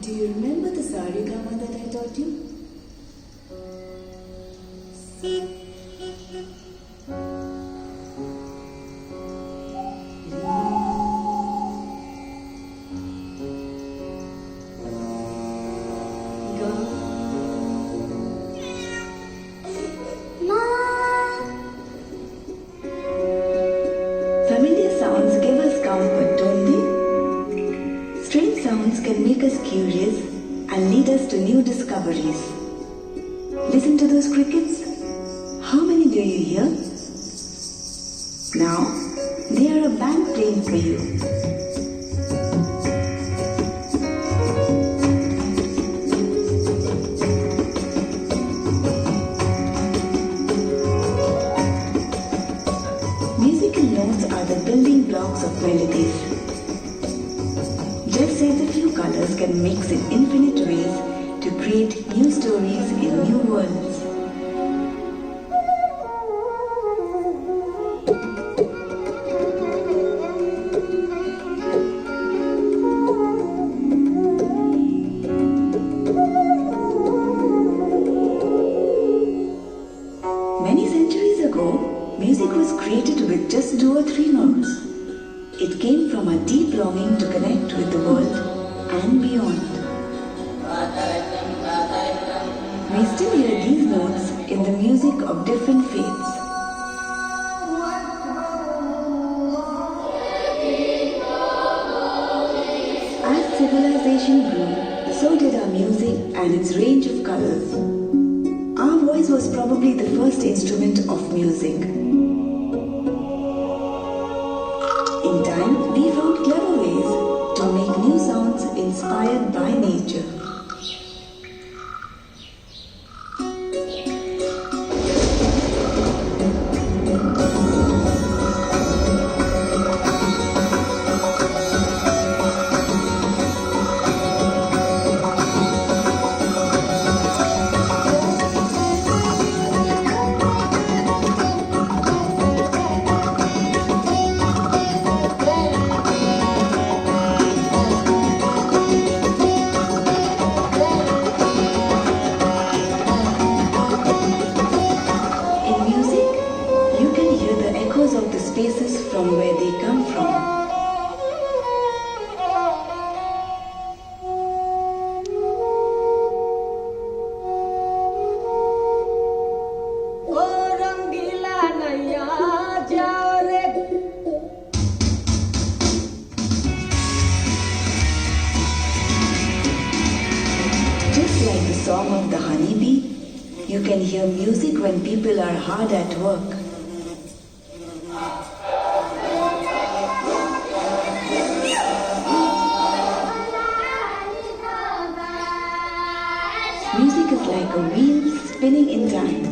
Do you remember the sarigama that I taught you? Familiar sounds give us comfort, don't they? Strange sounds can make us curious and lead us to new discoveries. Listen to those crickets. How many do you hear? Now, they are a band playing for you. Musical notes are the building blocks of melodies. Just as a few colors can mix in infinite ways to create new stories in new worlds. Many centuries ago, music was created with just 2 or 3 notes. It came from a deep longing to connect with the world and beyond. We still hear these notes in the music of different faiths. As civilization grew, so did our music and its range of colors. Our voice was probably the first instrument of music. In time, we found clever ways to make new sounds inspired by nature. Of the spaces from where they come from. Just like the song of the honeybee, you can hear music when people are hard at work. Music is like a wheel spinning in time.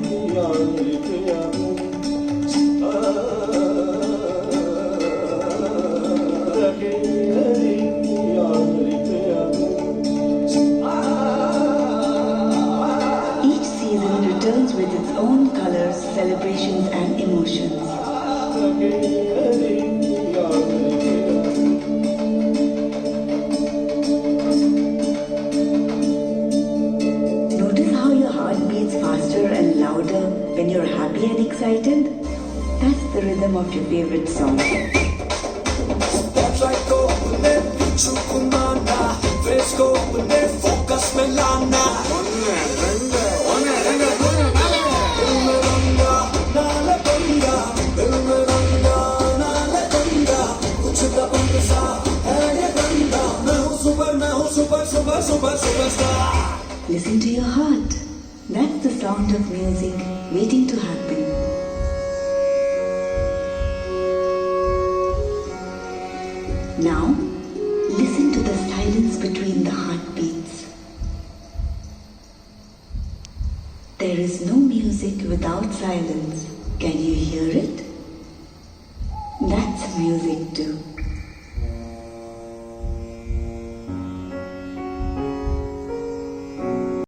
Each season returns with its own colors, celebrations, and emotions. Faster and louder when you're happy and excited. That's the rhythm of your favorite song. Listen to your heart. That's the sound of music waiting to happen. Now, listen to the silence between the heartbeats. There is no music without silence. Can you hear it? That's music too.